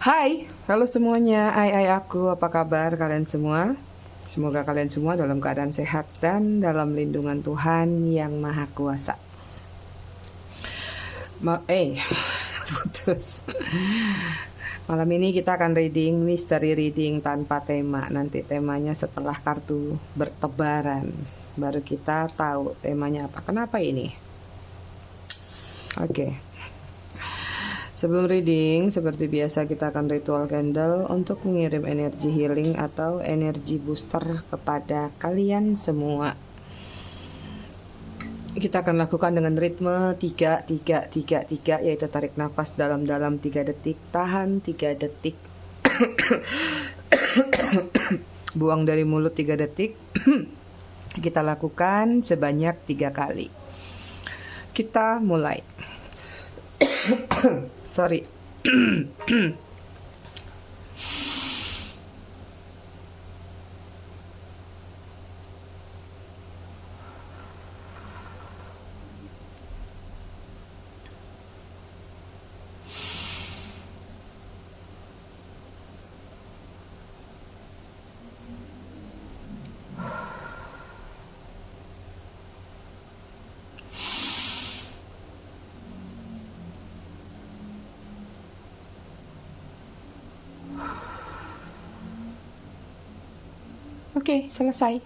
Hai, halo semuanya. Aku, apa kabar kalian semua? Semoga kalian semua dalam keadaan sehat dan dalam lindungan Tuhan yang Maha Kuasa. Putus. Malam ini kita akan reading mystery reading tanpa tema. Nanti temanya setelah kartu bertebaran, baru kita tahu temanya apa. Kenapa ini? Oke. Sebelum reading, seperti biasa kita akan ritual candle untuk mengirim energi healing atau energi booster kepada kalian semua. Kita akan lakukan dengan ritme 3-3-3-3, yaitu tarik nafas dalam-dalam 3 detik, tahan 3 detik, buang dari mulut 3 detik. Kita lakukan sebanyak 3 kali. Kita mulai. Sorry. Oke, selesai.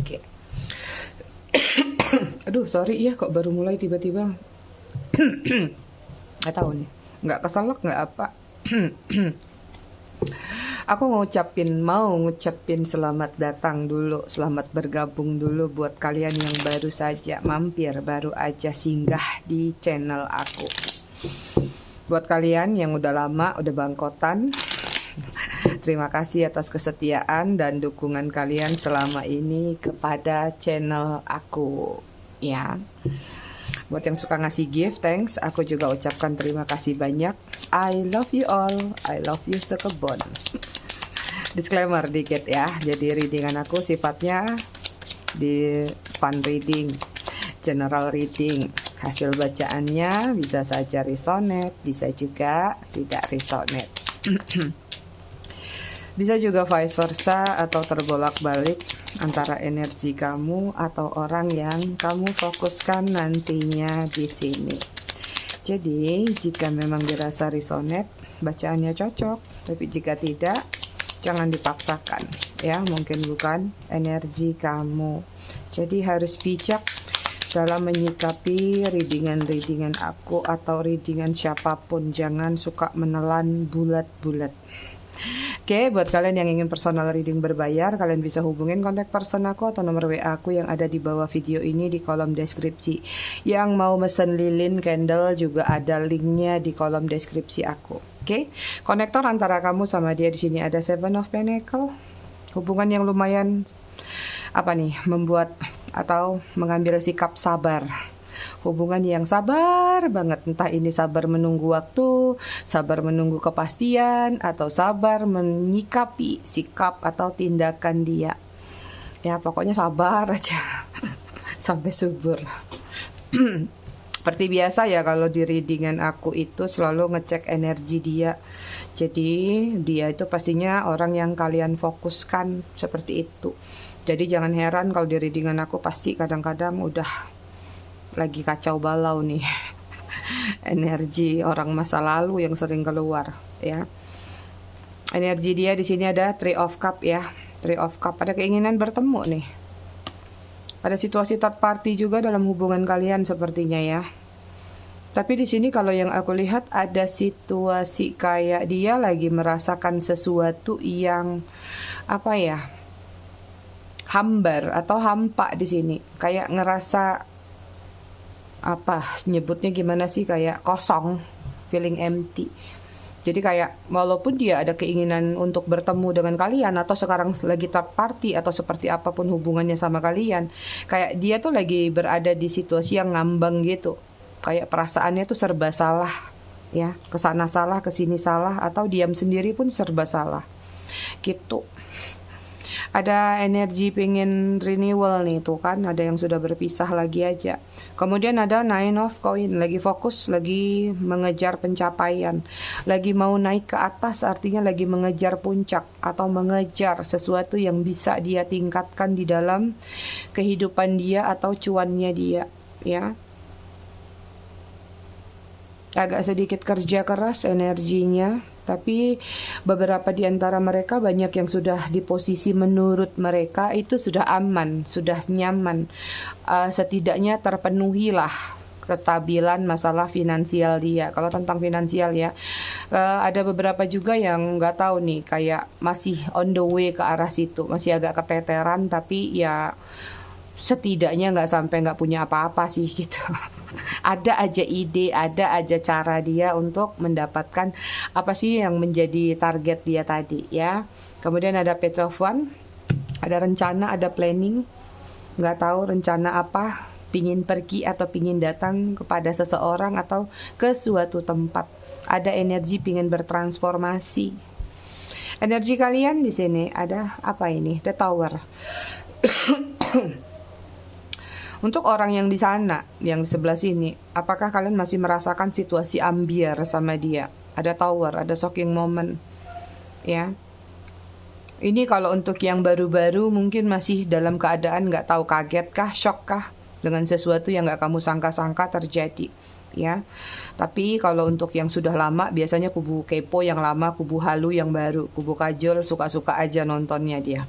Oke. Aduh, sorry ya, kok baru mulai tiba-tiba. Gak tahu nih, nggak keselak nggak apa. Aku mau ngucapin selamat datang dulu, selamat bergabung dulu buat kalian yang baru saja mampir, baru aja singgah di channel aku. Buat kalian yang udah lama, udah bangkotan, terima kasih atas kesetiaan dan dukungan kalian selama ini kepada channel aku, ya. Buat yang suka ngasih gift, thanks. Aku juga ucapkan terima kasih banyak. I love you all. I love you sekebon. Disclaimer dikit ya. Jadi readingan aku sifatnya di fun reading, general reading. Hasil bacaannya bisa saja resonate, bisa juga tidak resonate. Bisa juga vice versa atau terbolak-balik antara energi kamu atau orang yang kamu fokuskan nantinya di sini. Jadi, jika memang dirasa resonate, bacaannya cocok, tapi jika tidak, jangan dipaksakan. Ya, mungkin bukan energi kamu. Jadi harus bijak dalam menyikapi readingan aku atau readingan siapapun. Jangan suka menelan bulat-bulat. Oke, buat kalian yang ingin personal reading berbayar, kalian bisa hubungin kontak person aku atau nomor WA aku yang ada di bawah video ini di kolom deskripsi. Yang mau mesen lilin candle juga ada linknya di kolom deskripsi aku. Oke, konektor antara kamu sama dia di sini ada Seven of Pentacles. Hubungan yang lumayan membuat atau mengambil sikap sabar. Hubungan yang sabar banget, entah ini sabar menunggu waktu, sabar menunggu kepastian, atau sabar menyikapi sikap atau tindakan dia. Ya pokoknya sabar aja sampai subur. Seperti biasa ya, kalau di readingan aku itu selalu ngecek energi dia. Jadi dia itu pastinya orang yang kalian fokuskan, seperti itu. Jadi jangan heran kalau di readingan aku pasti kadang-kadang udah lagi kacau balau nih. Energi orang masa lalu yang sering keluar, ya. Energi dia di sini ada Three of Cup ya. Three of Cup, ada keinginan bertemu nih. Ada situasi third party juga dalam hubungan kalian sepertinya ya. Tapi di sini kalau yang aku lihat ada situasi kayak dia lagi merasakan sesuatu yang hambar atau hampa di sini. Kayak ngerasa nyebutnya gimana sih, kayak kosong, feeling empty. Jadi kayak walaupun dia ada keinginan untuk bertemu dengan kalian atau sekarang lagi third party atau seperti apapun hubungannya sama kalian, kayak dia tuh lagi berada di situasi yang ngambang gitu. Kayak perasaannya tuh serba salah, ya, kesana salah, kesini salah, atau diam sendiri pun serba salah, gitu. Ada energi pengen renewal nih tuh kan, ada yang sudah berpisah lagi aja. Kemudian ada Nine of Coin, lagi fokus, lagi mengejar pencapaian, lagi mau naik ke atas, artinya lagi mengejar puncak atau mengejar sesuatu yang bisa dia tingkatkan di dalam kehidupan dia atau cuannya dia, ya. Agak sedikit kerja keras energinya, tapi beberapa di antara mereka banyak yang sudah di posisi menurut mereka itu sudah aman, sudah nyaman, setidaknya terpenuhilah kestabilan masalah finansial dia. Kalau tentang finansial ya, ada beberapa juga yang nggak tahu nih, kayak masih on the way ke arah situ, masih agak keteteran, tapi ya setidaknya nggak sampai nggak punya apa-apa sih gitu. Ada aja ide, ada aja cara dia untuk mendapatkan apa sih yang menjadi target dia tadi, ya. Kemudian ada Page of Wands, ada rencana, ada planning, nggak tahu rencana apa, pingin pergi atau pingin datang kepada seseorang atau ke suatu tempat. Ada energi pingin bertransformasi. Energi kalian di sini ada apa ini? The Tower. Untuk orang yang di sana, yang di sebelah sini, apakah kalian masih merasakan situasi ambiar sama dia? Ada Tower, ada shocking moment, ya. Ini kalau untuk yang baru-baru mungkin masih dalam keadaan nggak tahu, kaget kah, shock kah dengan sesuatu yang nggak kamu sangka-sangka terjadi, ya. Tapi kalau untuk yang sudah lama, biasanya kubu kepo yang lama, kubu halu yang baru, kubu kajol suka-suka aja nontonnya dia.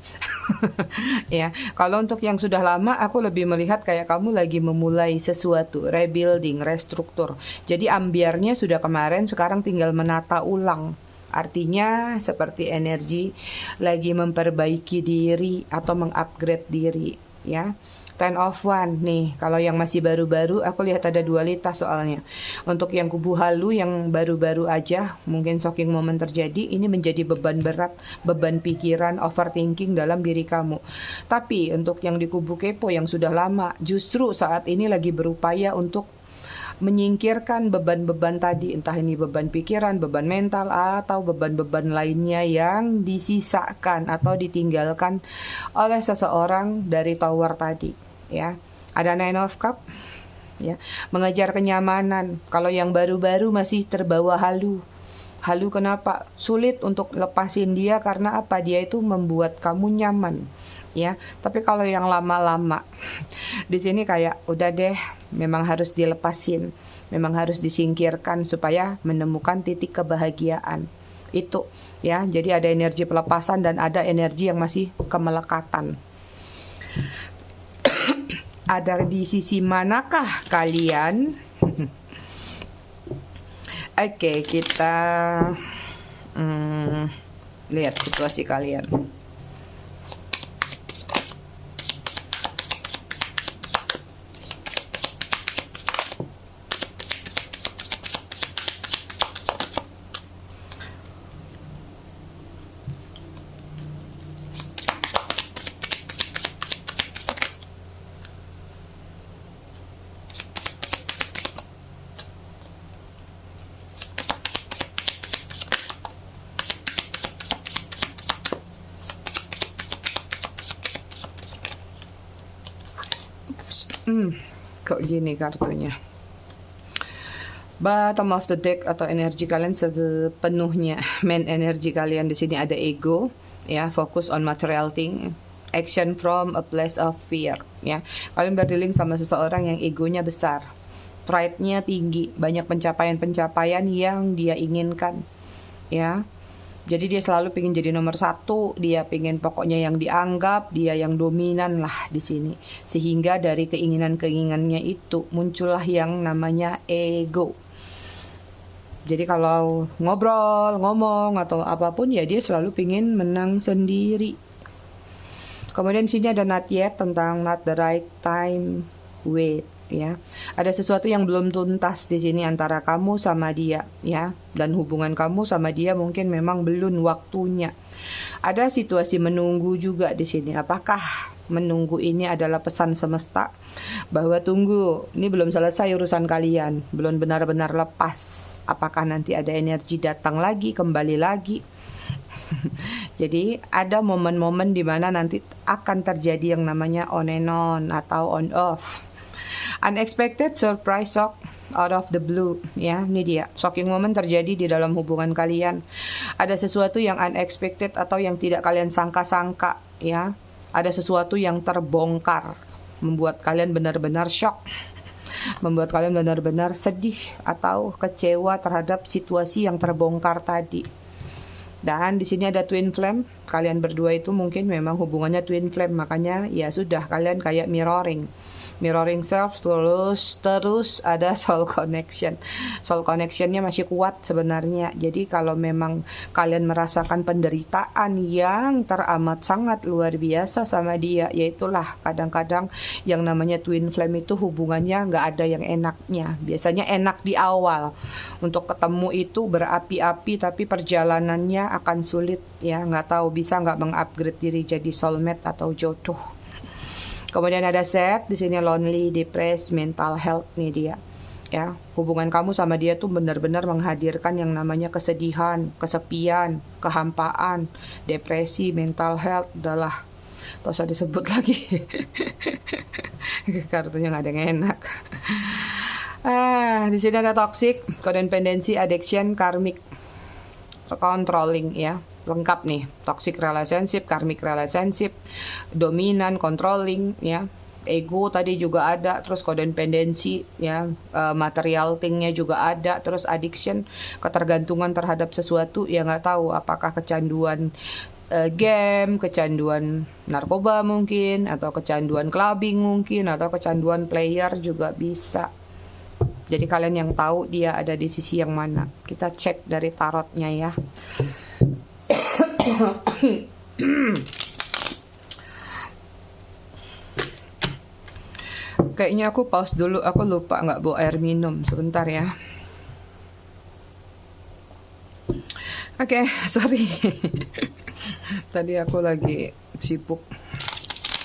Ya, kalau untuk yang sudah lama, aku lebih melihat kayak kamu lagi memulai sesuatu, rebuilding, restruktur. Jadi ambiarnya sudah kemarin, sekarang tinggal menata ulang. Artinya seperti energi lagi memperbaiki diri atau mengupgrade diri, ya. Ten of Wands nih, kalau yang masih baru-baru aku lihat ada dualitas soalnya. Untuk yang kubu halu yang baru-baru aja, mungkin shocking moment terjadi, ini menjadi beban berat, beban pikiran, overthinking dalam diri kamu. Tapi untuk yang di kubu kepo yang sudah lama, justru saat ini lagi berupaya untuk menyingkirkan beban-beban tadi, entah ini beban pikiran, beban mental, atau beban-beban lainnya yang disisakan atau ditinggalkan oleh seseorang dari Tower tadi, ya. Ada Nine of Cups, ya, mengejar kenyamanan. Kalau yang baru-baru masih terbawa halu. Halu kenapa? Sulit untuk lepasin dia karena apa? Dia itu membuat kamu nyaman, ya. Tapi kalau yang lama-lama di sini kayak udah deh, memang harus dilepasin, memang harus disingkirkan supaya menemukan titik kebahagiaan itu, ya. Jadi ada energi pelepasan dan ada energi yang masih kemelekatan. Ada di sisi manakah kalian? Oke, kita lihat situasi kalian. Kok gini kartunya? Bottom of the deck atau energi kalian sepenuhnya, main energi kalian di sini ada ego, ya, fokus on material thing, action from a place of fear, ya. Kalian berdealing sama seseorang yang egonya besar, pride-nya tinggi, banyak pencapaian-pencapaian yang dia inginkan, ya. Jadi dia selalu pengen jadi nomor satu, dia pengen pokoknya yang dianggap, dia yang dominan lah di sini. Sehingga dari keinginan-keinginannya itu muncullah yang namanya ego. Jadi kalau ngobrol, ngomong atau apapun ya dia selalu pengen menang sendiri. Kemudian di sini ada not yet, tentang not the right time, wait, ya. Ada sesuatu yang belum tuntas di sini antara kamu sama dia, ya. Dan hubungan kamu sama dia mungkin memang belum waktunya. Ada situasi menunggu juga di sini. Apakah menunggu ini adalah pesan semesta bahwa tunggu, ini belum selesai urusan kalian, belum benar-benar lepas. Apakah nanti ada energi datang lagi, kembali lagi? Jadi ada momen-momen di mana nanti akan terjadi yang namanya on and on atau on off. Unexpected surprise shock out of the blue, ya, ini dia. Shocking moment terjadi di dalam hubungan kalian. Ada sesuatu yang unexpected atau yang tidak kalian sangka-sangka, ya. Ada sesuatu yang terbongkar, membuat kalian benar-benar shock, membuat kalian benar-benar sedih atau kecewa terhadap situasi yang terbongkar tadi. Dan di sini ada twin flame. Kalian berdua itu mungkin memang hubungannya twin flame, makanya ya sudah, kalian kayak mirroring self, terus ada soul connection. Soul connectionnya masih kuat sebenarnya. Jadi kalau memang kalian merasakan penderitaan yang teramat sangat luar biasa sama dia, yaitulah kadang-kadang yang namanya twin flame itu hubungannya nggak ada yang enaknya. Biasanya enak di awal, untuk ketemu itu berapi-api, tapi perjalanannya akan sulit, ya. Nggak tahu bisa nggak mengupgrade diri jadi soulmate atau jodoh. Kemudian ada set, di sini lonely, depressed, mental health nih dia. Ya, hubungan kamu sama dia tuh benar-benar menghadirkan yang namanya kesedihan, kesepian, kehampaan, depresi, mental health, udahlah. Tak usah disebut lagi. Kartunya nggak ada yang enak. Di sini ada toxic, codependency, addiction, karmic, controlling, ya. Lengkap nih, toxic relationship, karmic relationship, dominan, controlling, ya, ego tadi juga ada, terus codependency, ya, material thingnya juga ada, terus addiction, ketergantungan terhadap sesuatu, ya nggak tahu apakah kecanduan game, kecanduan narkoba mungkin, atau kecanduan clubbing mungkin, atau kecanduan player juga bisa. Jadi kalian yang tahu dia ada di sisi yang mana. Kita cek dari tarotnya, ya. Kayaknya aku pause dulu, aku lupa nggak bawa air minum, sebentar ya. Oke, sorry. Tadi aku lagi sibuk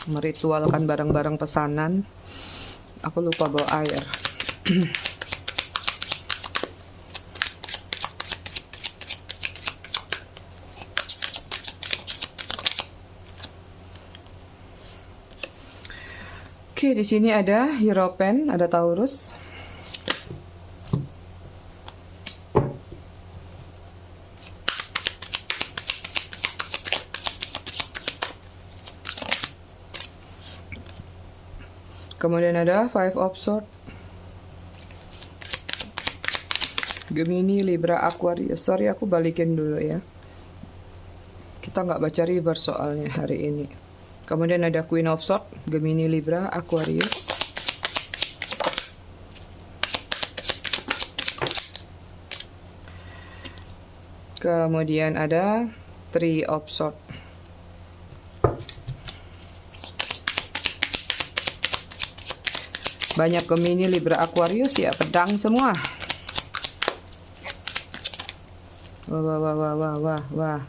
meritualkan barang-barang pesanan, aku lupa bawa air. Oke, di sini ada Hierophant, ada Taurus. Kemudian ada Five of Swords, Gemini, Libra, Aquarius. Sorry, aku balikin dulu ya. Kita nggak baca reverse soalnya hari ini. Kemudian ada Queen of Swords, Gemini, Libra, Aquarius. Kemudian ada Three of Swords. Banyak Gemini, Libra, Aquarius, ya, pedang semua. Wah.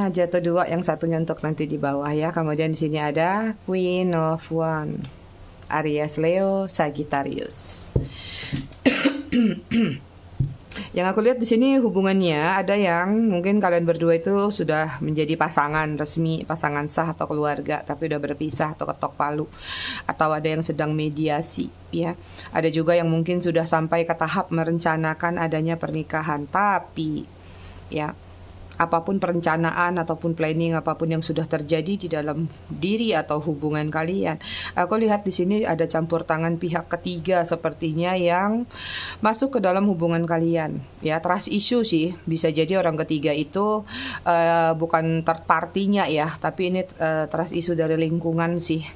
Jatuh dua, yang satunya untuk nanti di bawah ya. Kemudian di sini ada Queen of Wands, Aries, Leo, Sagittarius. Yang aku lihat di sini hubungannya ada yang mungkin kalian berdua itu sudah menjadi pasangan resmi, pasangan sah atau keluarga, tapi udah berpisah atau ketok palu, atau ada yang sedang mediasi, ya. Ada juga yang mungkin sudah sampai ke tahap merencanakan adanya pernikahan, tapi ya, apapun perencanaan ataupun planning apapun yang sudah terjadi di dalam diri atau hubungan kalian, aku lihat di sini ada campur tangan pihak ketiga sepertinya yang masuk ke dalam hubungan kalian. Ya, trust issue sih, bisa jadi orang ketiga itu bukan third party-nya ya, tapi ini trust issue dari lingkungan sih.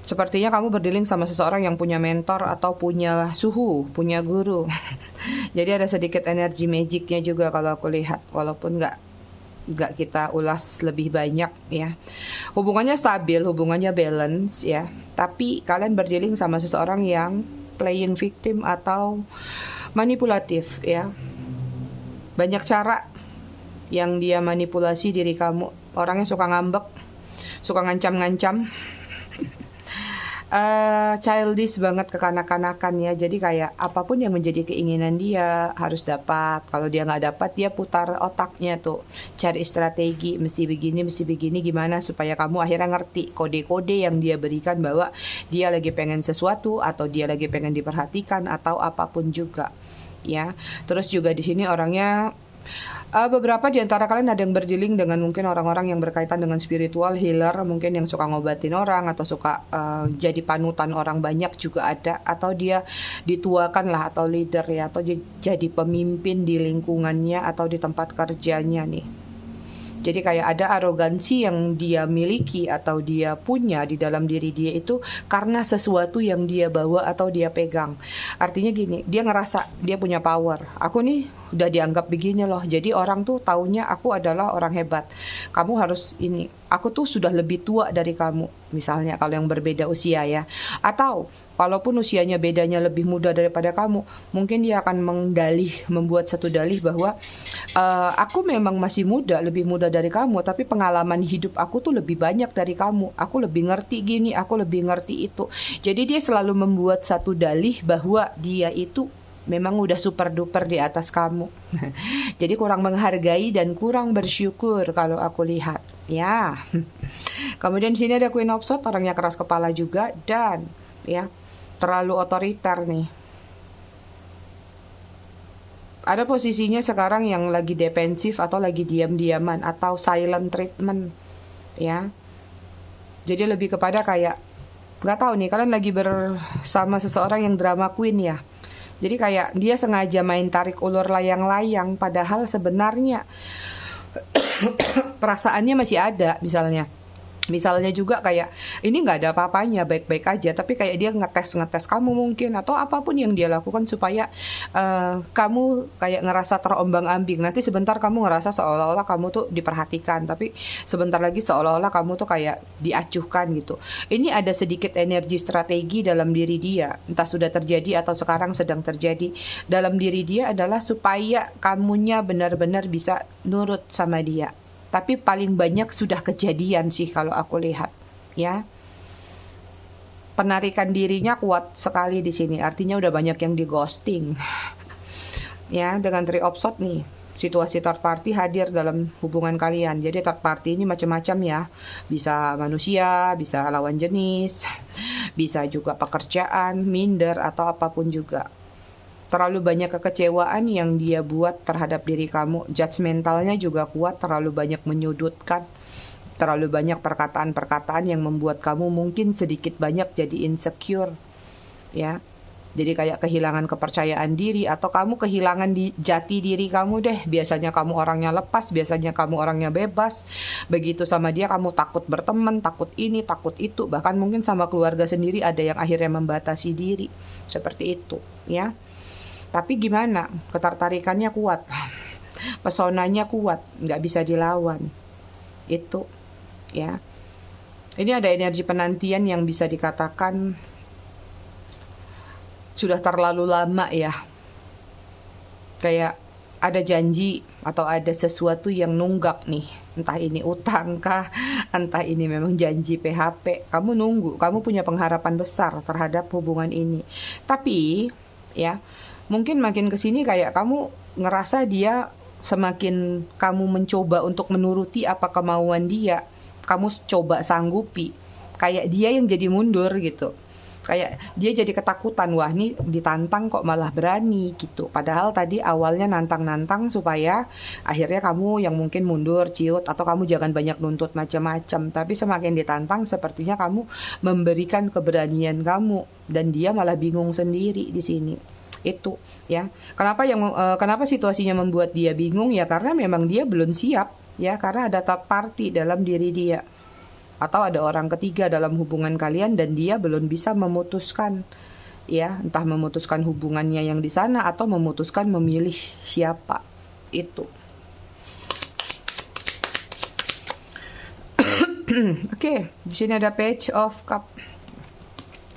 Sepertinya kamu berdealing sama seseorang yang punya mentor atau punya suhu, punya guru. Jadi ada sedikit energi magicnya juga kalau aku lihat, walaupun nggak kita ulas lebih banyak ya. Hubungannya stabil, hubungannya balance ya. Tapi kalian berdealing sama seseorang yang playing victim atau manipulatif ya. Banyak cara yang dia manipulasi diri kamu. Orangnya suka ngambek, suka ngancam-ngancam. childish banget, kekanak-kanakan ya. Jadi kayak apapun yang menjadi keinginan dia harus dapat. Kalau dia nggak dapat, dia putar otaknya tuh, cari strategi, mesti begini, gimana supaya kamu akhirnya ngerti kode-kode yang dia berikan bahwa dia lagi pengen sesuatu atau dia lagi pengen diperhatikan atau apapun juga ya. Terus juga di sini orangnya beberapa di antara kalian ada yang berdealing dengan mungkin orang-orang yang berkaitan dengan spiritual healer, mungkin yang suka ngobatin orang atau suka jadi panutan orang banyak juga ada, atau dia dituakan lah atau leader ya, atau jadi pemimpin di lingkungannya atau di tempat kerjanya nih. Jadi kayak ada arogansi yang dia miliki atau dia punya di dalam diri dia itu karena sesuatu yang dia bawa atau dia pegang. Artinya gini, dia ngerasa dia punya power. Aku nih udah dianggap begini loh. Jadi orang tuh taunya aku adalah orang hebat. Kamu harus ini. Aku tuh sudah lebih tua dari kamu. Misalnya kalau yang berbeda usia ya. Atau walaupun usianya bedanya lebih muda daripada kamu, mungkin dia akan membuat satu dalih bahwa aku memang masih muda, lebih muda dari kamu, tapi pengalaman hidup aku tuh lebih banyak dari kamu. Aku lebih ngerti gini, aku lebih ngerti itu. Jadi dia selalu membuat satu dalih bahwa dia itu memang udah super duper di atas kamu. Jadi kurang menghargai dan kurang bersyukur kalau aku lihat. Ya. Kemudian sini ada Queen of Swords, orangnya keras kepala juga dan ya terlalu otoriter nih. Ada posisinya sekarang yang lagi defensif atau lagi diam-diaman atau silent treatment ya. Jadi lebih kepada kayak nggak tahu nih, kalian lagi bersama seseorang yang drama queen ya. Jadi kayak dia sengaja main tarik ulur layang-layang padahal sebenarnya perasaannya masih ada misalnya. Misalnya juga kayak ini nggak ada apa-apanya, baik-baik aja, tapi kayak dia ngetes kamu mungkin atau apapun yang dia lakukan supaya kamu kayak ngerasa terombang-ambing. Nanti sebentar kamu ngerasa seolah-olah kamu tuh diperhatikan, tapi sebentar lagi seolah-olah kamu tuh kayak diacuhkan gitu. Ini ada sedikit energi strategi dalam diri dia, entah sudah terjadi atau sekarang sedang terjadi dalam diri dia adalah supaya kamunya benar-benar bisa nurut sama dia. Tapi paling banyak sudah kejadian sih kalau aku lihat, ya. Penarikan dirinya kuat sekali di sini. Artinya udah banyak yang di ghosting. Ya, dengan Three of Swords nih, situasi third party hadir dalam hubungan kalian. Jadi third party ini macam-macam ya. Bisa manusia, bisa lawan jenis, bisa juga pekerjaan, minder atau apapun juga. Terlalu banyak kekecewaan yang dia buat terhadap diri kamu. Judgmentalnya juga kuat, terlalu banyak menyudutkan. Terlalu banyak perkataan-perkataan yang membuat kamu mungkin sedikit banyak jadi insecure. Ya. Jadi kayak kehilangan kepercayaan diri atau kamu kehilangan jati diri kamu deh. Biasanya kamu orangnya lepas, biasanya kamu orangnya bebas. Begitu sama dia kamu takut berteman, takut ini, takut itu. Bahkan mungkin sama keluarga sendiri ada yang akhirnya membatasi diri. Seperti itu, ya. Tapi gimana? Ketertarikannya kuat. Pesonanya kuat. Nggak bisa dilawan. Itu. Ya. Ini ada energi penantian yang bisa dikatakan sudah terlalu lama ya. Kayak ada janji atau ada sesuatu yang nunggak nih. Entah ini utang kah, entah ini memang janji PHP. Kamu nunggu, kamu punya pengharapan besar terhadap hubungan ini. Tapi, ya, mungkin makin kesini kayak kamu ngerasa dia semakin kamu mencoba untuk menuruti apa kemauan dia, kamu coba sanggupi, kayak dia yang jadi mundur gitu. Kayak dia jadi ketakutan, wah ini ditantang kok malah berani gitu. Padahal tadi awalnya nantang-nantang supaya akhirnya kamu yang mungkin mundur, ciut, atau kamu jangan banyak nuntut macam-macam. Tapi semakin ditantang sepertinya kamu memberikan keberanian kamu dan dia malah bingung sendiri di sini. Itu ya. Kenapa situasinya membuat dia bingung ya karena memang dia belum siap ya, karena ada third party dalam diri dia. Atau ada orang ketiga dalam hubungan kalian dan dia belum bisa memutuskan ya, entah memutuskan hubungannya yang di sana atau memutuskan memilih siapa. Itu. Oke, di sini ada Page of Cup.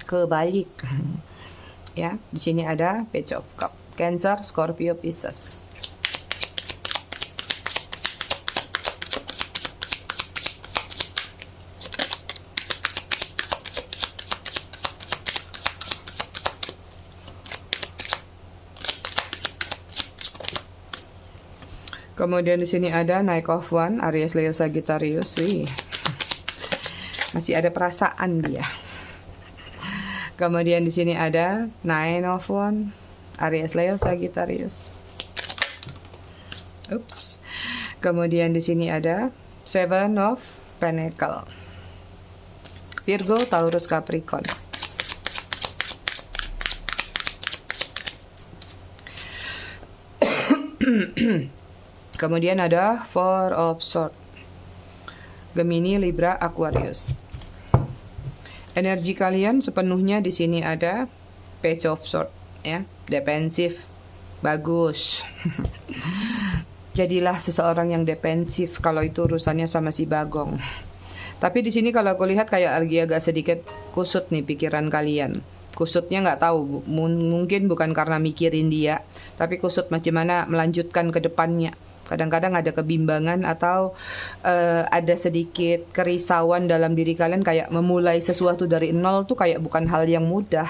Kebalik. Ya, di sini ada Page of Cup. Cancer, Scorpio, Pisces. Kemudian di sini ada Knight of Wands, Aries, Leo, Sagittarius. Wih, masih ada perasaan dia. Kemudian di sini ada Nine of Wands, Aries, Leo, Sagittarius. Ups. Kemudian di sini ada Seven of Pentacles, Virgo, Taurus, Capricorn. Kemudian ada Four of Swords, Gemini, Libra, Aquarius. Energi kalian sepenuhnya di sini ada Page of Swords, ya, defensif, bagus. Jadilah seseorang yang defensif kalau itu urusannya sama si Bagong. Tapi di sini kalau aku lihat kayak lagi agak sedikit kusut nih pikiran kalian. Kusutnya nggak tahu, mungkin bukan karena mikirin dia, tapi kusut bagaimana melanjutkan ke depannya. Kadang-kadang ada kebimbangan atau ada sedikit kerisauan dalam diri kalian, kayak memulai sesuatu dari nol tuh kayak bukan hal yang mudah.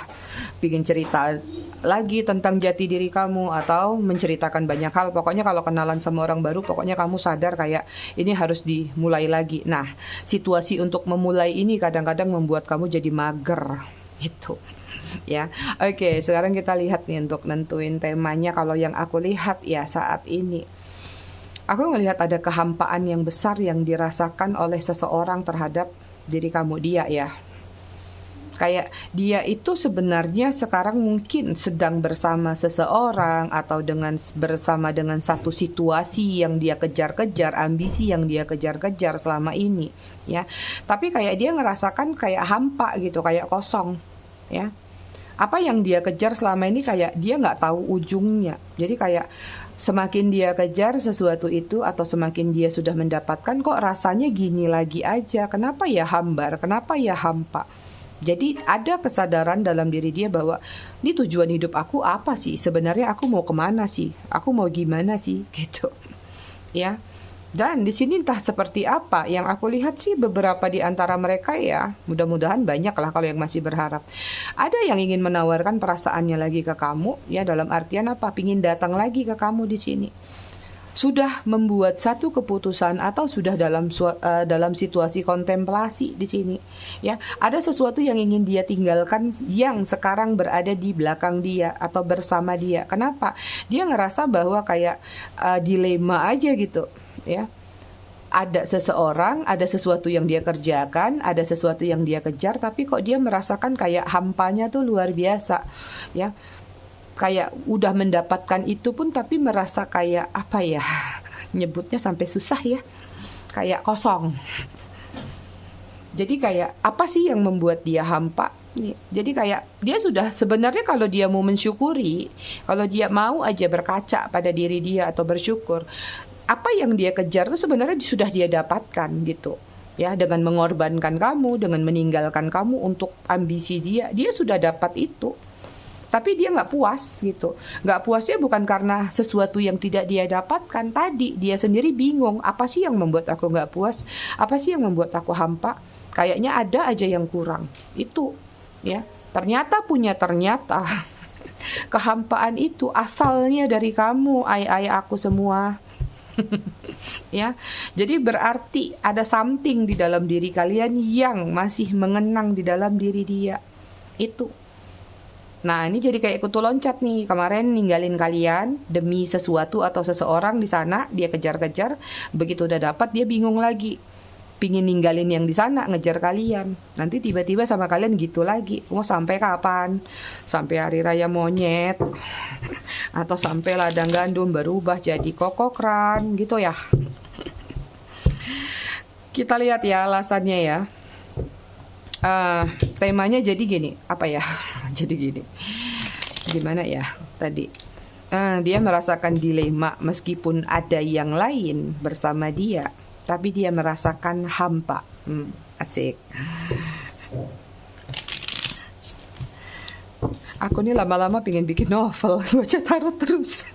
Bikin cerita lagi tentang jati diri kamu atau menceritakan banyak hal. Pokoknya kalau kenalan sama orang baru, pokoknya kamu sadar kayak ini harus dimulai lagi. Nah, situasi untuk memulai ini kadang-kadang membuat kamu jadi mager. Itu. Ya, oke, sekarang kita lihat nih untuk nentuin temanya. Kalau yang aku lihat ya saat ini, aku melihat ada kehampaan yang besar yang dirasakan oleh seseorang terhadap diri kamu, dia ya. Kayak dia itu sebenarnya sekarang mungkin sedang bersama seseorang atau bersama dengan satu situasi yang dia kejar-kejar, ambisi yang dia kejar-kejar selama ini, ya. Tapi kayak dia ngerasakan kayak hampa gitu, kayak kosong, ya. Apa yang dia kejar selama ini kayak dia nggak tahu ujungnya. Jadi kayak semakin dia kejar sesuatu itu atau semakin dia sudah mendapatkan, kok rasanya gini lagi aja. Kenapa ya hambar? Kenapa ya hampa? Jadi ada kesadaran dalam diri dia bahwa ini tujuan hidup aku apa sih? Sebenarnya aku mau kemana sih? Aku mau gimana sih? Gitu. Ya. Dan di sini entah seperti apa, yang aku lihat sih beberapa di antara mereka ya, mudah-mudahan banyak lah kalau yang masih berharap. Ada yang ingin menawarkan perasaannya lagi ke kamu, ya dalam artian apa? Pingin datang lagi ke kamu di sini. Sudah membuat satu keputusan atau sudah dalam situasi kontemplasi di sini. Ya, ada sesuatu yang ingin dia tinggalkan yang sekarang berada di belakang dia atau bersama dia. Kenapa? Dia ngerasa bahwa kayak dilema aja gitu. Ya, ada seseorang, ada sesuatu yang dia kerjakan, ada sesuatu yang dia kejar, tapi kok dia merasakan kayak hampanya tuh luar biasa, ya, kayak udah mendapatkan itu pun tapi merasa kayak apa ya, nyebutnya sampai susah ya, kayak kosong. Jadi kayak apa sih yang membuat dia hampa? Jadi kayak dia sudah sebenarnya kalau dia mau mensyukuri, kalau dia mau aja berkaca pada diri dia atau bersyukur, apa yang dia kejar itu sebenarnya sudah dia dapatkan gitu. Ya, dengan mengorbankan kamu, dengan meninggalkan kamu untuk ambisi dia sudah dapat itu. Tapi dia nggak puas gitu. Nggak puasnya bukan karena sesuatu yang tidak dia dapatkan. Tadi dia sendiri bingung, apa sih yang membuat aku nggak puas? Apa sih yang membuat aku hampa? Kayaknya ada aja yang kurang. Itu, ya. Ternyata kehampaan itu asalnya dari kamu, ai aku semua. Ya, jadi berarti ada something di dalam diri kalian yang masih mengenang di dalam diri dia itu. Nah, ini jadi kayak kutu loncat nih. Kemarin ninggalin kalian demi sesuatu atau seseorang di sana, dia kejar-kejar, begitu udah dapat dia bingung lagi, pingin ninggalin yang di sana, ngejar kalian. Nanti tiba-tiba sama kalian gitu lagi. Mau sampai kapan? Sampai hari raya monyet atau sampai ladang gandum berubah jadi kokokran gitu ya. Kita lihat ya alasannya ya. Temanya jadi gini, apa ya? Jadi gini. Gimana ya tadi? Dia merasakan dilema meskipun ada yang lain bersama dia, tapi dia merasakan hampa. Asik. Aku nih lama-lama pengen bikin novel, baca tarot terus.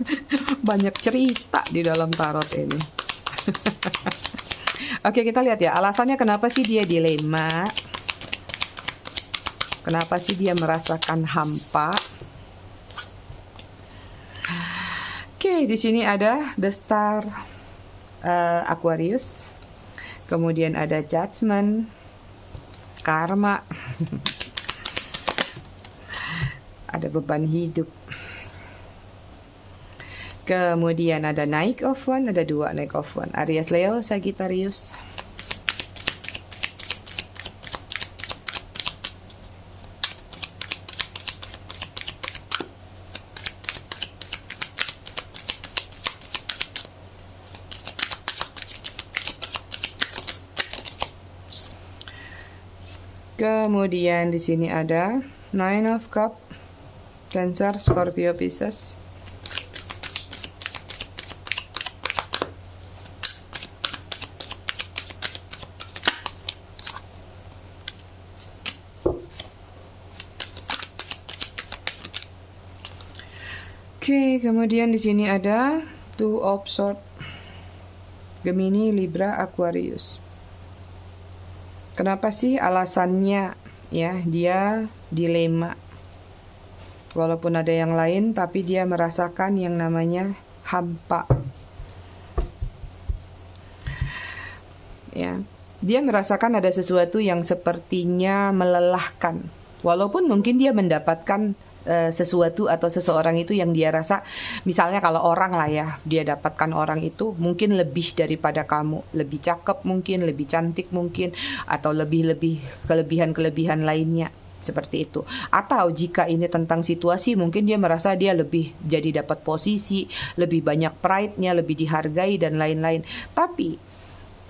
Banyak cerita di dalam tarot ini. Oke, kita lihat ya alasannya kenapa sih dia dilema. Kenapa sih dia merasakan hampa? Oke, di sini ada The Star, Aquarius. Kemudian ada Judgment, Karma, ada beban hidup. Kemudian ada Knight of Wands, ada 2 Knight of Wands, Aries, Leo, Sagittarius. Kemudian di sini ada Nine of Cups, Cancer, Scorpio, Pisces. Oke, kemudian di sini ada Two of Swords, Gemini, Libra, Aquarius. Kenapa sih alasannya ya dia dilema? Walaupun ada yang lain tapi dia merasakan yang namanya hampa. Ya, dia merasakan ada sesuatu yang sepertinya melelahkan. Walaupun mungkin dia mendapatkan sesuatu atau seseorang itu yang dia rasa, misalnya kalau orang lah ya, dia dapatkan orang itu mungkin lebih daripada kamu, lebih cakep mungkin, lebih cantik mungkin, atau lebih kelebihan-kelebihan lainnya seperti itu. Atau jika ini tentang situasi, mungkin dia merasa dia lebih jadi dapat posisi, lebih banyak pride-nya, lebih dihargai dan lain-lain. Tapi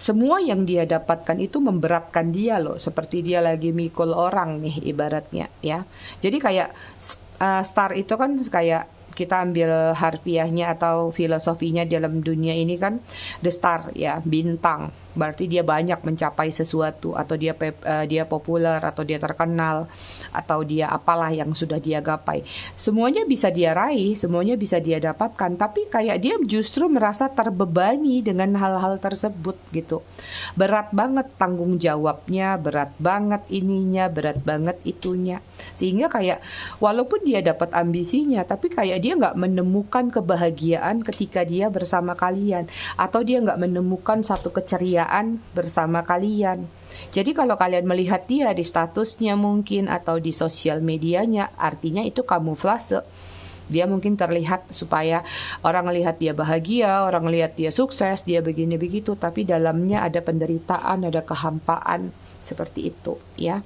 semua yang dia dapatkan itu memberatkan dia loh, seperti dia lagi mikul orang nih ibaratnya ya. Jadi kayak star itu kan kayak kita ambil harfiahnya atau filosofinya dalam dunia ini kan the star ya, bintang. Berarti dia banyak mencapai sesuatu, atau dia populer, atau dia terkenal, atau dia apalah yang sudah dia gapai. Semuanya bisa dia raih, semuanya bisa dia dapatkan, tapi kayak dia justru merasa terbebani dengan hal-hal tersebut gitu. Berat banget tanggung jawabnya, berat banget ininya, berat banget itunya. Sehingga kayak walaupun dia dapat ambisinya, tapi kayak dia nggak menemukan kebahagiaan ketika dia bersama kalian, atau dia nggak menemukan satu keceriaan bersama kalian. Jadi kalau kalian melihat dia di statusnya mungkin atau di sosial medianya, artinya itu kamuflase. Dia mungkin terlihat supaya orang lihat dia bahagia, orang lihat dia sukses, dia begini begitu, tapi dalamnya ada penderitaan, ada kehampaan seperti itu ya.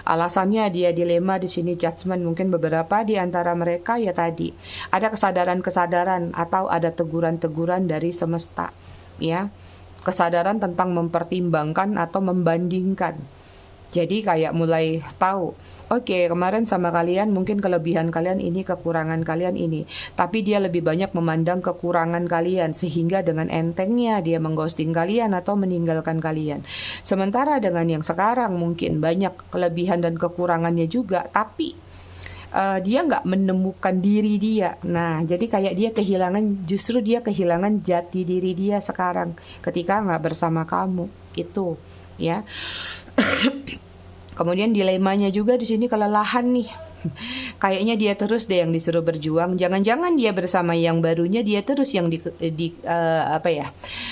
Alasannya dia dilema di sini Judgment, mungkin beberapa di antara mereka ya tadi ada kesadaran-kesadaran atau ada teguran-teguran dari semesta ya. Kesadaran tentang mempertimbangkan atau membandingkan. Jadi kayak mulai tahu, oke, kemarin sama kalian mungkin kelebihan kalian ini, kekurangan kalian ini, tapi dia lebih banyak memandang kekurangan kalian, sehingga dengan entengnya dia mengghosting kalian atau meninggalkan kalian. Sementara dengan yang sekarang mungkin banyak kelebihan dan kekurangannya juga, tapi dia nggak menemukan diri dia. Nah, jadi kayak dia justru dia kehilangan jati diri dia sekarang ketika nggak bersama kamu itu, ya. Kemudian dilemanya juga di sini kelelahan nih. Kayaknya dia terus deh yang disuruh berjuang. Jangan-jangan dia bersama yang barunya dia terus yang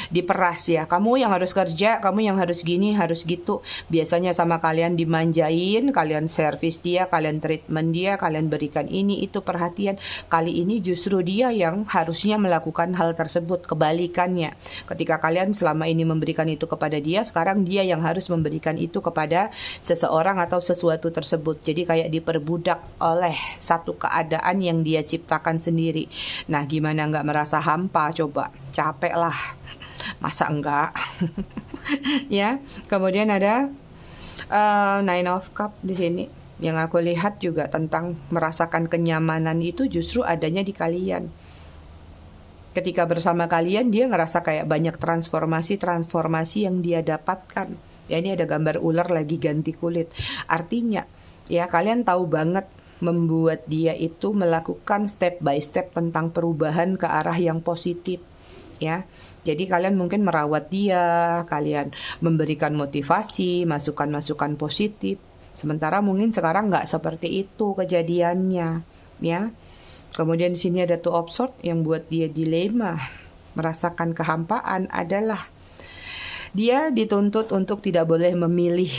diperas ya. Kamu yang harus kerja, kamu yang harus gini, harus gitu. Biasanya sama kalian dimanjain, kalian servis dia, kalian treatment dia, kalian berikan ini itu perhatian. Kali ini justru dia yang harusnya melakukan hal tersebut. Kebalikannya, ketika kalian selama ini memberikan itu kepada dia, sekarang dia yang harus memberikan itu kepada seseorang atau sesuatu tersebut. Jadi kayak diperbudak oleh satu keadaan yang dia ciptakan sendiri. Nah, gimana nggak merasa hampa? Coba, capek lah. Masa enggak? Ya. Kemudian ada Nine of Cups di sini. Yang aku lihat juga tentang merasakan kenyamanan itu justru adanya di kalian. Ketika bersama kalian, dia ngerasa kayak banyak transformasi yang dia dapatkan. Ya, ini ada gambar ular lagi ganti kulit. Artinya, ya kalian tahu banget membuat dia itu melakukan step by step tentang perubahan ke arah yang positif ya. Jadi kalian mungkin merawat dia, kalian memberikan motivasi, masukan-masukan positif. Sementara mungkin sekarang nggak seperti itu kejadiannya ya. Kemudian di sini ada Two of Swords yang buat dia dilema. merasakan kehampaan adalah dia dituntut untuk tidak boleh memilih.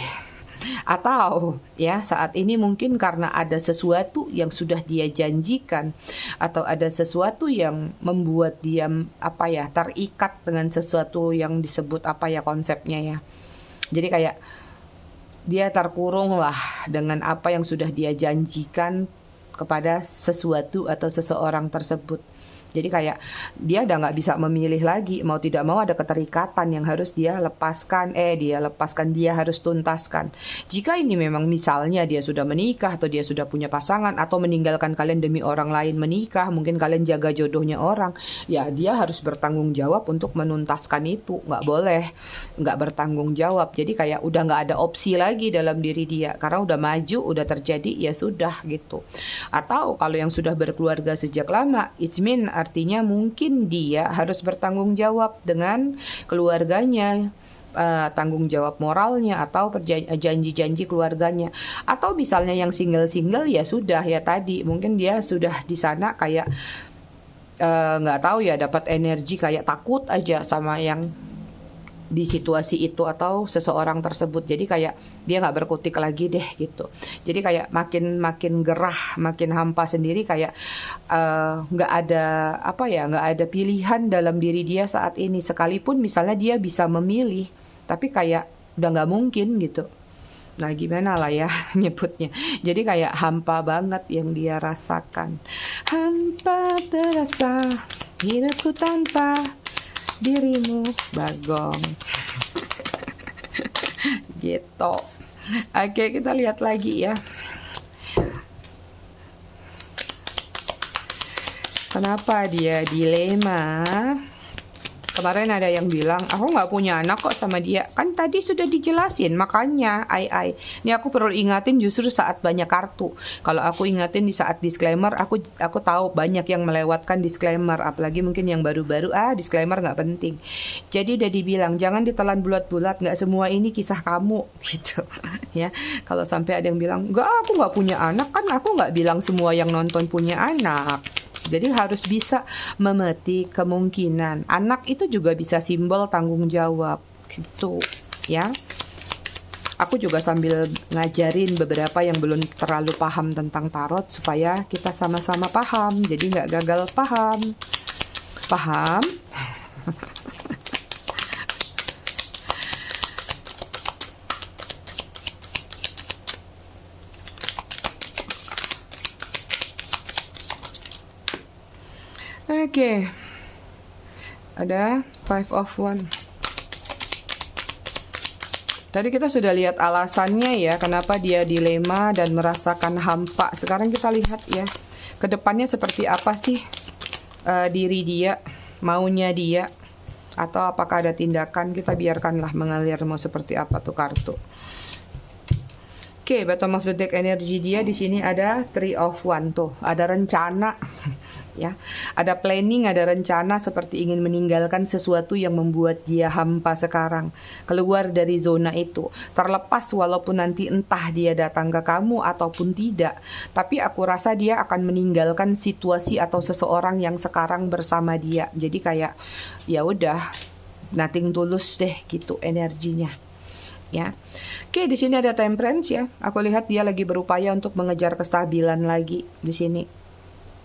Atau ya saat ini mungkin karena ada sesuatu yang sudah dia janjikan, atau ada sesuatu yang membuat dia terikat dengan sesuatu yang disebut konsepnya ya. Jadi kayak dia terkurung lah dengan apa yang sudah dia janjikan kepada sesuatu atau seseorang tersebut. Jadi kayak dia udah nggak bisa memilih lagi, mau tidak mau ada keterikatan yang harus dia lepaskan, dia harus tuntaskan. Jika ini memang misalnya dia sudah menikah atau dia sudah punya pasangan atau meninggalkan kalian demi orang lain menikah, mungkin kalian jaga jodohnya orang, ya dia harus bertanggung jawab untuk menuntaskan itu, nggak boleh nggak bertanggung jawab. Jadi kayak udah nggak ada opsi lagi dalam diri dia, karena udah maju, udah terjadi, ya sudah gitu. Atau kalau yang sudah berkeluarga sejak lama, it mean artinya mungkin dia harus bertanggung jawab dengan keluarganya, tanggung jawab moralnya atau janji-janji keluarganya. Atau misalnya yang single-single ya sudah ya tadi, mungkin dia sudah di sana kayak nggak tahu ya, dapat energi kayak takut aja sama yang di situasi itu atau seseorang tersebut. Jadi kayak dia nggak berkutik lagi deh gitu. Jadi kayak makin gerah, makin hampa sendiri, kayak nggak ada pilihan dalam diri dia saat ini. Sekalipun misalnya dia bisa memilih, tapi kayak udah nggak mungkin gitu. Nah gimana lah ya nyebutnya. Jadi kayak hampa banget yang dia rasakan. Hampa terasa hidupku tanpa dirimu, Bagong. Gitu. Oke, kita lihat lagi ya. Kenapa dia dilema? Kemarin ada yang bilang, aku nggak punya anak kok sama dia. Kan tadi sudah dijelasin, makanya Ini aku perlu ingatin justru saat banyak kartu. Kalau aku ingatin di saat disclaimer, aku tahu banyak yang melewatkan disclaimer. Apalagi mungkin yang baru-baru, disclaimer nggak penting. Jadi udah dibilang, jangan ditelan bulat-bulat, nggak semua ini kisah kamu. Gitu ya. Kalau sampai ada yang bilang, aku nggak punya anak, kan aku nggak bilang semua yang nonton punya anak. Jadi harus bisa memetik kemungkinan. Anak itu juga bisa simbol tanggung jawab gitu ya. Aku juga sambil ngajarin beberapa yang belum terlalu paham tentang tarot supaya kita sama-sama paham. Jadi nggak gagal paham. Paham? Oke. Ada 5 of Wands. Tadi kita sudah lihat alasannya ya, kenapa dia dilema dan merasakan hampa. Sekarang kita lihat ya, kedepannya seperti apa sih diri dia, maunya dia, atau apakah ada tindakan. Kita biarkanlah mengalir mau seperti apa tuh kartu. Oke, bottom of the deck energi dia di sini ada 3 of Wands tuh, ada rencana. Ya, ada planning, ada rencana seperti ingin meninggalkan sesuatu yang membuat dia hampa sekarang, keluar dari zona itu, terlepas walaupun nanti entah dia datang ke kamu ataupun tidak, tapi aku rasa dia akan meninggalkan situasi atau seseorang yang sekarang bersama dia. Jadi kayak ya udah, nothing tulus deh gitu energinya. Ya, oke, di sini ada Temperance ya. Aku lihat dia lagi berupaya untuk mengejar kestabilan lagi di sini.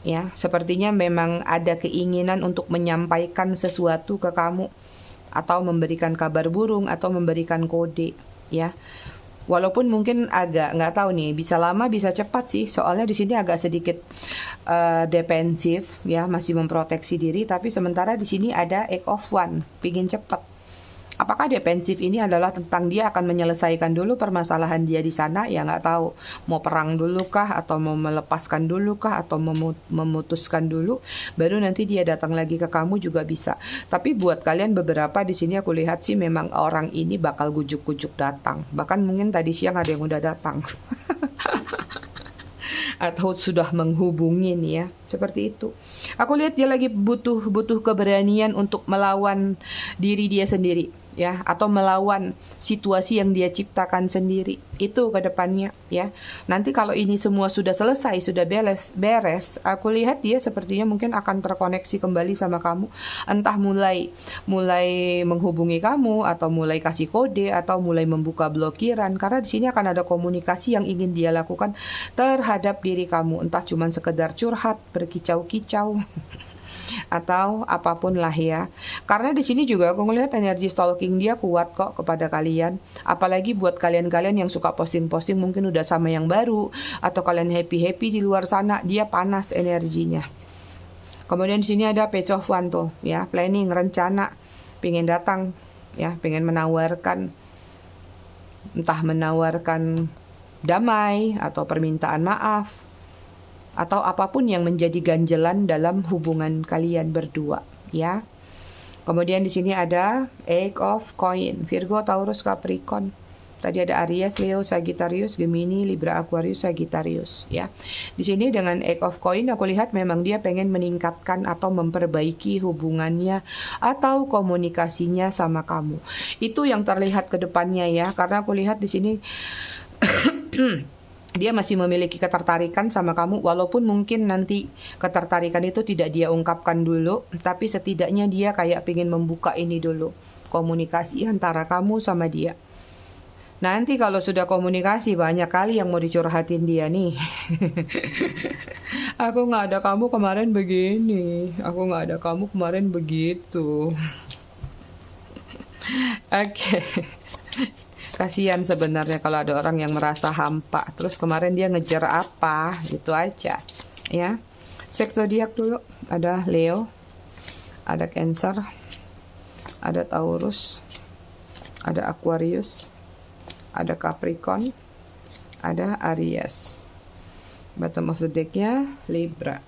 Ya, sepertinya memang ada keinginan untuk menyampaikan sesuatu ke kamu, atau memberikan kabar burung, atau memberikan kode, ya. Walaupun mungkin agak nggak tahu nih, bisa lama bisa cepat sih. Soalnya di sini agak sedikit defensif, ya, masih memproteksi diri. Tapi sementara di sini ada Eight of Wands, pingin cepat. Apakah defensif ini adalah tentang dia akan menyelesaikan dulu permasalahan dia di sana? Ya nggak tahu. Mau perang dulu kah? Atau mau melepaskan dulu kah? Atau memutuskan dulu? Baru nanti dia datang lagi ke kamu juga bisa. Tapi buat kalian beberapa di sini aku lihat sih memang orang ini bakal gujuk-gujuk datang. Bahkan mungkin tadi siang ada yang udah datang. Atau sudah menghubungi nih ya. Seperti itu. Aku lihat dia lagi butuh keberanian untuk melawan diri dia sendiri. ya, atau melawan situasi yang dia ciptakan sendiri. Itu ke depannya, ya. Nanti kalau ini semua sudah selesai, sudah beres, aku lihat dia sepertinya mungkin akan terkoneksi kembali sama kamu. Entah mulai menghubungi kamu, atau mulai kasih kode, atau mulai membuka blokiran. Karena di sini akan ada komunikasi yang ingin dia lakukan terhadap diri kamu. Entah cuman sekedar curhat, berkicau-kicau, atau apapun lah ya. Karena di sini juga aku ngelihat energi stalking dia kuat kok kepada kalian. Apalagi buat kalian-kalian yang suka posting-posting mungkin udah sama yang baru, atau kalian happy-happy di luar sana, dia panas energinya. Kemudian di sini ada Page of Wands tuh, ya, planning, rencana, pengen datang, ya, pengen menawarkan, entah menawarkan damai atau permintaan maaf, atau apapun yang menjadi ganjelan dalam hubungan kalian berdua, ya. Kemudian di sini ada Eight of Coin, Virgo, Taurus, Capricorn. Tadi ada Aries, Leo, Sagittarius, Gemini, Libra, Aquarius, Sagittarius, ya. Di sini dengan Eight of Coin aku lihat memang dia pengen meningkatkan atau memperbaiki hubungannya atau komunikasinya sama kamu. Itu yang terlihat ke depannya, ya. Karena aku lihat di sini dia masih memiliki ketertarikan sama kamu, walaupun mungkin nanti ketertarikan itu tidak dia ungkapkan dulu, tapi setidaknya dia kayak pengen membuka ini dulu, komunikasi antara kamu sama dia. Nanti kalau sudah komunikasi, banyak kali yang mau dicurhatin dia nih. Aku gak ada kamu kemarin begini, aku gak ada kamu kemarin begitu. Oke. Kasihan sebenarnya kalau ada orang yang merasa hampa. Terus kemarin dia ngejar apa, gitu aja, ya. Cek zodiak dulu. Ada Leo, ada Cancer, ada Taurus, ada Aquarius, ada Capricorn, ada Aries. Bottom of the decknya Libra.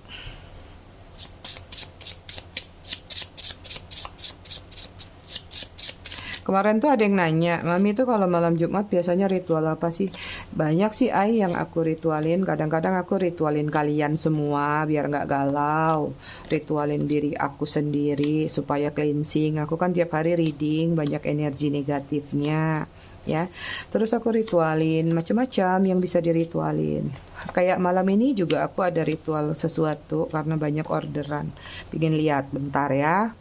Kemarin tuh ada yang nanya, Mami tuh kalau malam Jumat biasanya ritual apa sih? Banyak sih yang aku ritualin. Kadang-kadang aku ritualin kalian semua biar nggak galau. Ritualin diri aku sendiri supaya cleansing. Aku kan tiap hari reading, banyak energi negatifnya, ya. Terus aku ritualin macam-macam yang bisa diritualin. Kayak malam ini juga aku ada ritual sesuatu karena banyak orderan. Pengen lihat bentar ya.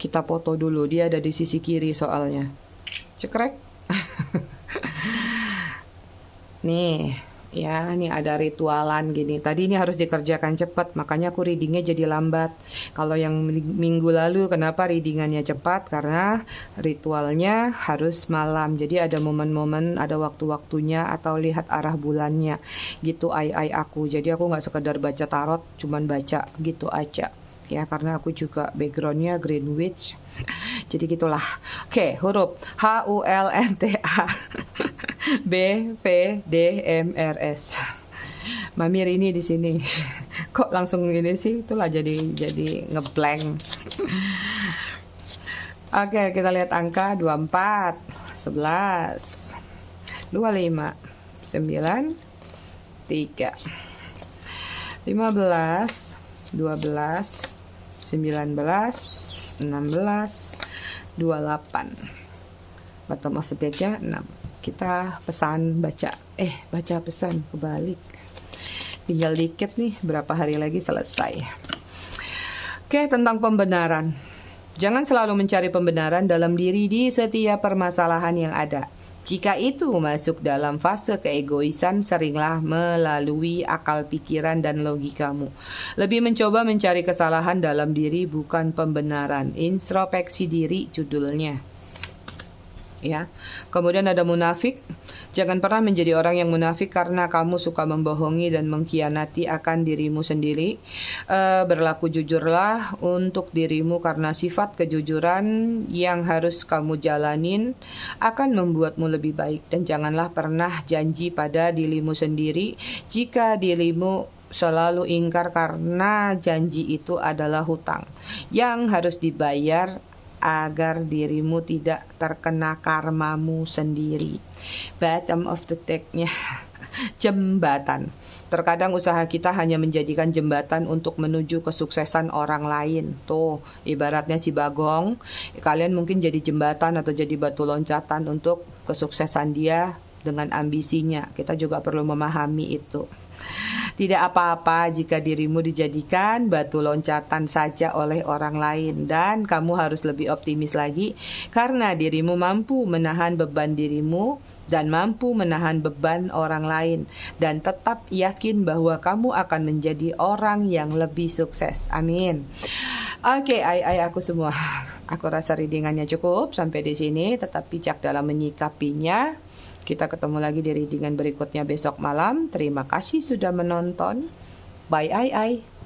Kita foto dulu, dia ada di sisi kiri soalnya. Cekrek. Nih, ya, nih ada ritualan gini. Tadi ini harus dikerjakan cepat, makanya aku readingnya jadi lambat. Kalau yang minggu lalu kenapa readingannya cepat? Karena ritualnya harus malam. Jadi ada momen-momen, ada waktu-waktunya, atau lihat arah bulannya. Gitu aku. Jadi aku nggak sekedar baca tarot, cuman baca gitu aja. Ya, karena aku juga backgroundnya Greenwich. Jadi gitulah. Oke, huruf HULNTA BVDMRS. Mami Rini di sini. Kok langsung gini sih? Itulah jadi ngeblank. Oke, kita lihat angka 24, 11, 25, 9, 3, 15, 12, 19, 16, 28. Bottom of the deck-nya 6. Kita pesan baca. Baca pesan kebalik. Tinggal dikit nih, berapa hari lagi selesai. Oke, tentang pembenaran. Jangan selalu mencari pembenaran dalam diri di setiap permasalahan yang ada. Jika itu masuk dalam fase keegoisan, seringlah melalui akal pikiran dan logikamu. Lebih mencoba mencari kesalahan dalam diri, bukan pembenaran. Introspeksi diri judulnya. Ya. Kemudian ada munafik. Jangan pernah menjadi orang yang munafik karena kamu suka membohongi dan mengkhianati akan dirimu sendiri. Berlaku jujurlah untuk dirimu karena sifat kejujuran yang harus kamu jalanin akan membuatmu lebih baik. Dan janganlah pernah janji pada dirimu sendiri jika dirimu selalu ingkar, karena janji itu adalah hutang yang harus dibayar agar dirimu tidak terkena karmamu sendiri. Bottom of the deck-nya jembatan. Terkadang usaha kita hanya menjadikan jembatan untuk menuju kesuksesan orang lain. Tuh, ibaratnya si Bagong, kalian mungkin jadi jembatan atau jadi batu loncatan untuk kesuksesan dia dengan ambisinya. Kita juga perlu memahami itu. Tidak apa-apa jika dirimu dijadikan batu loncatan saja oleh orang lain, dan kamu harus lebih optimis lagi karena dirimu mampu menahan beban dirimu dan mampu menahan beban orang lain, dan tetap yakin bahwa kamu akan menjadi orang yang lebih sukses. Amin. Oke, aku semua. Aku rasa readingannya cukup sampai di sini. Tetap bijak dalam menyikapinya. Kita ketemu lagi di readingan berikutnya besok malam. Terima kasih sudah menonton. Bye.